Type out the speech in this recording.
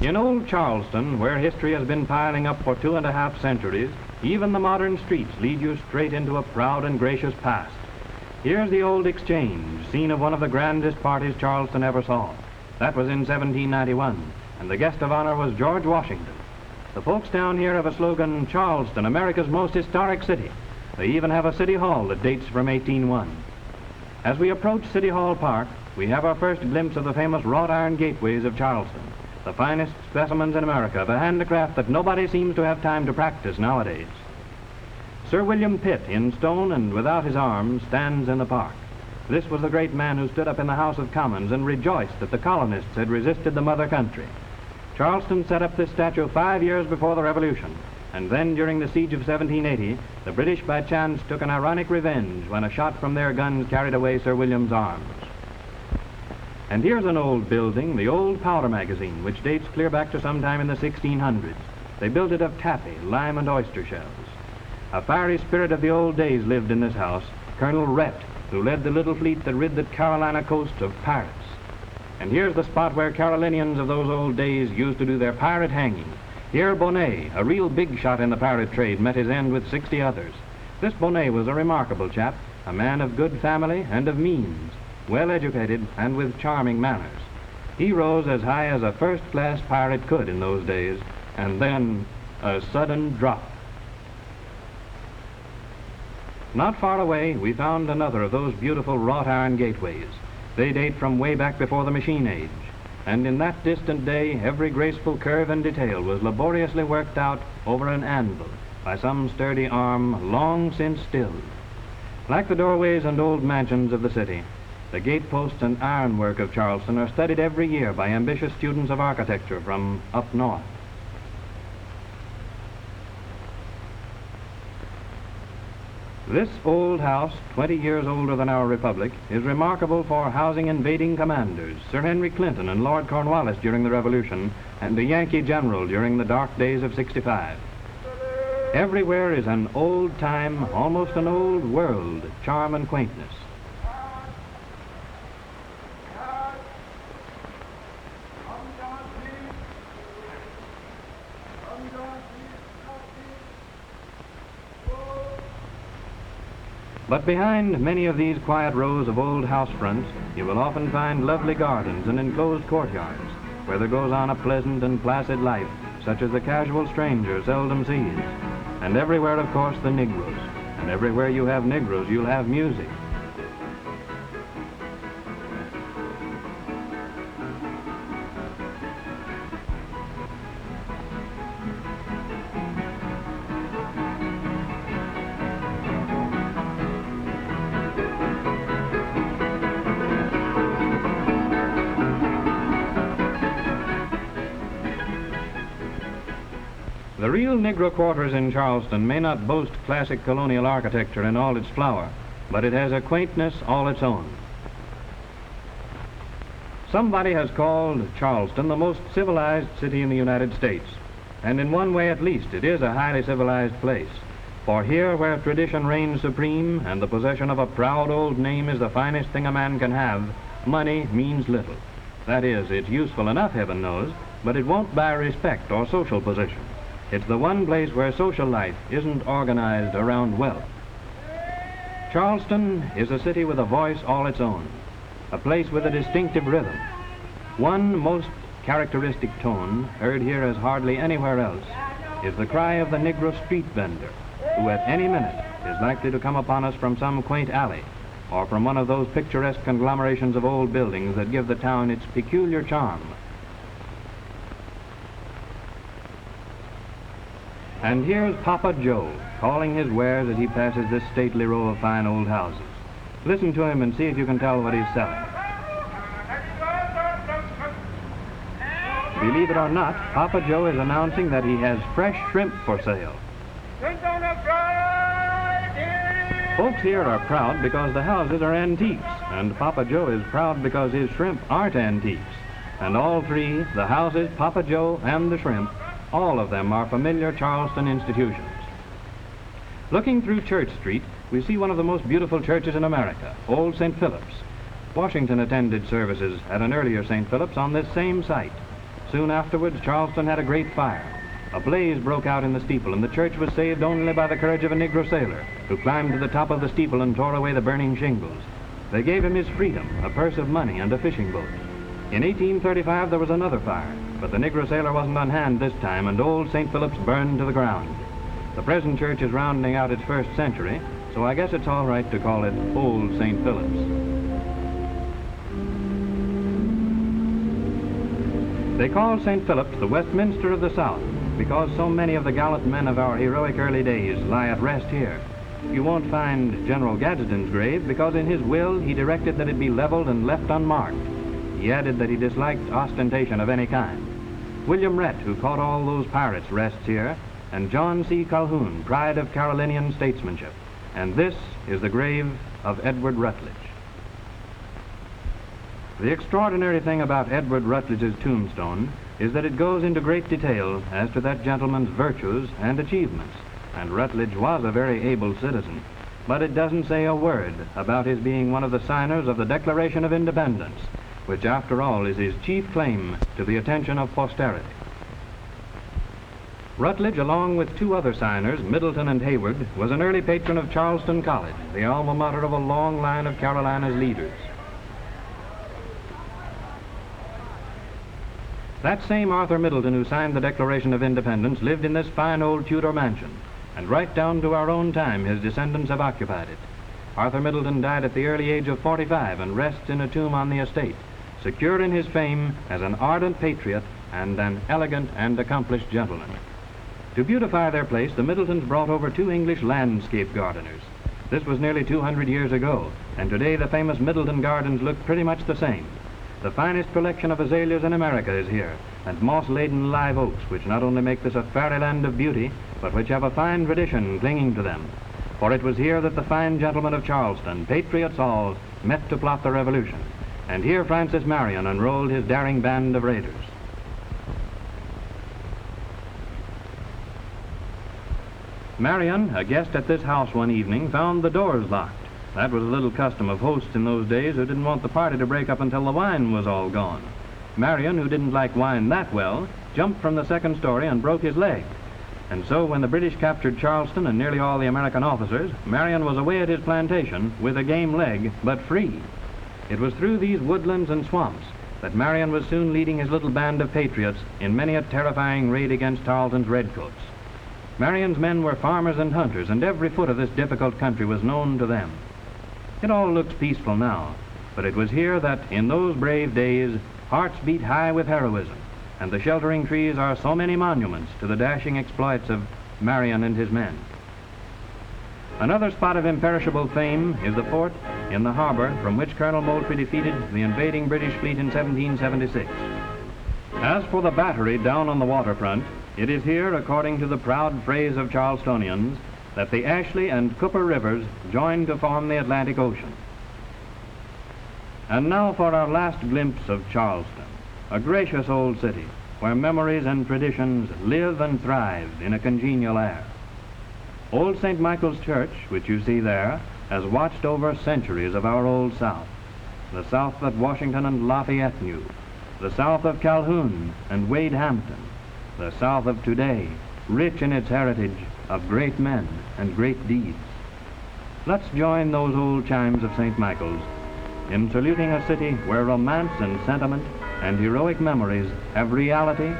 In old Charleston, where history has been piling up for 2.5 centuries, even the modern streets lead you straight into a proud and gracious past. Here's the old Exchange, scene of one of the grandest parties Charleston ever saw. That was in 1791, and the guest of honor was George Washington. The folks down here have a slogan, Charleston, America's most historic city. They even have a city hall that dates from 1801. As we approach City Hall Park, we have our first glimpse of the famous wrought iron gateways of Charleston, the finest specimens in America of a handicraft that nobody seems to have time to practice nowadays. Sir William Pitt, in stone and without his arms, stands in the park. This was the great man who stood up in the House of Commons and rejoiced that the colonists had resisted the mother country. Charleston set up this statue 5 years before the Revolution, and then during the siege of 1780, the British by chance took an ironic revenge when a shot from their guns carried away Sir William's arms. And here's an old building, the old Powder Magazine, which dates clear back to sometime in the 1600s. They built it of taffy, lime, and oyster shells. A fiery spirit of the old days lived in this house, Colonel Rhett, who led the little fleet that rid the Carolina coast of pirates. And here's the spot where Carolinians of those old days used to do their pirate hanging. Here Bonnet, a real big shot in the pirate trade, met his end with 60 others. This Bonnet was a remarkable chap, a man of good family and of means, well educated and with charming manners. He rose as high as a first-class pirate could in those days, and then a sudden drop. Not far away, we found another of those beautiful wrought iron gateways. They date from way back before the machine age, and in that distant day, every graceful curve and detail was laboriously worked out over an anvil by some sturdy arm long since stilled. Like the doorways and old mansions of the city, the gateposts and ironwork of Charleston are studied every year by ambitious students of architecture from up north. This old house, 20 years older than our republic, is remarkable for housing invading commanders, Sir Henry Clinton and Lord Cornwallis during the Revolution, and a Yankee general during the dark days of '65. Everywhere is an old-time, almost an old world, charm and quaintness. But behind many of these quiet rows of old house fronts, you will often find lovely gardens and enclosed courtyards, where there goes on a pleasant and placid life, such as the casual stranger seldom sees. And everywhere, of course, the Negroes. And everywhere you have Negroes, you'll have music. The real Negro quarters in Charleston may not boast classic colonial architecture in all its flower, but it has a quaintness all its own. Somebody has called Charleston the most civilized city in the United States, and in one way at least it is a highly civilized place. For here, where tradition reigns supreme and the possession of a proud old name is the finest thing a man can have, money means little. That is, it's useful enough, heaven knows, but it won't buy respect or social position. It's the one place where social life isn't organized around wealth. Charleston is a city with a voice all its own, a place with a distinctive rhythm. One most characteristic tone, heard here as hardly anywhere else, is the cry of the Negro street vendor, who at any minute is likely to come upon us from some quaint alley, or from one of those picturesque conglomerations of old buildings that give the town its peculiar charm. And here's Papa Joe, calling his wares as he passes this stately row of fine old houses. Listen to him and see if you can tell what he's selling. Believe it or not, Papa Joe is announcing that he has fresh shrimp for sale. Folks here are proud because the houses are antiques, and Papa Joe is proud because his shrimp aren't antiques. And all three, the houses, Papa Joe, and the shrimp, all of them are familiar Charleston institutions. Looking through Church Street, we see one of the most beautiful churches in America, Old St. Philip's. Washington attended services at an earlier St. Philip's on this same site. soon afterwards, Charleston had a great fire. A blaze broke out in the steeple, and the church was saved only by the courage of a Negro sailor, who climbed to the top of the steeple and tore away the burning shingles. They gave him his freedom, a purse of money, and a fishing boat. In 1835, there was another fire, but the Negro sailor wasn't on hand this time, and old St. Philip's burned to the ground. The present church is rounding out its first century, so I guess it's all right to call it Old St. Philip's. They call St. Philip's the Westminster of the South, because so many of the gallant men of our heroic early days lie at rest here. You won't find General Gadsden's grave, because in his will he directed that it be leveled and left unmarked. He added that he disliked ostentation of any kind. William Rhett, who caught all those pirates, rests here, and John C. Calhoun, pride of Carolinian statesmanship. And this is the grave of Edward Rutledge. The extraordinary thing about Edward Rutledge's tombstone is that it goes into great detail as to that gentleman's virtues and achievements, and Rutledge was a very able citizen, but it doesn't say a word about his being one of the signers of the Declaration of Independence, which after all is his chief claim to the attention of posterity. Rutledge, along with two other signers, Middleton and Hayward, was an early patron of Charleston College, the alma mater of a long line of Carolina's leaders. That same Arthur Middleton who signed the Declaration of Independence lived in this fine old Tudor mansion, and right down to our own time his descendants have occupied it. Arthur Middleton died at the early age of 45 and rests in a tomb on the estate, secure in his fame as an ardent patriot and an elegant and accomplished gentleman. To beautify their place, the Middletons brought over two English landscape gardeners. This was nearly 200 years ago, and today the famous Middleton Gardens look pretty much the same. The finest collection of azaleas in America is here, and moss-laden live oaks, which not only make this a fairyland of beauty, but which have a fine tradition clinging to them. For it was here that the fine gentlemen of Charleston, patriots all, met to plot the revolution, and here Francis Marion enrolled his daring band of raiders. Marion, a guest at this house one evening, found the doors locked. That was a little custom of hosts in those days who didn't want the party to break up until the wine was all gone. Marion, who didn't like wine that well, jumped from the second story and broke his leg. And so when the British captured Charleston and nearly all the American officers, Marion was away at his plantation with a game leg, but free. It was through these woodlands and swamps that Marion was soon leading his little band of patriots in many a terrifying raid against Tarleton's redcoats. Marion's men were farmers and hunters, and every foot of this difficult country was known to them. It all looks peaceful now, but it was here that, in those brave days, hearts beat high with heroism, and the sheltering trees are so many monuments to the dashing exploits of Marion and his men. Another spot of imperishable fame is the fort in the harbor from which Colonel Moultrie defeated the invading British fleet in 1776. As for the battery down on the waterfront, it is here, according to the proud phrase of Charlestonians, that the Ashley and Cooper rivers join to form the Atlantic Ocean. And now for our last glimpse of Charleston, a gracious old city where memories and traditions live and thrive in a congenial air. Old St. Michael's Church, which you see there, has watched over centuries of our old South, the South that Washington and Lafayette knew, the South of Calhoun and Wade Hampton, the South of today, rich in its heritage of great men and great deeds. Let's join those old chimes of St. Michael's in saluting a city where romance and sentiment and heroic memories have reality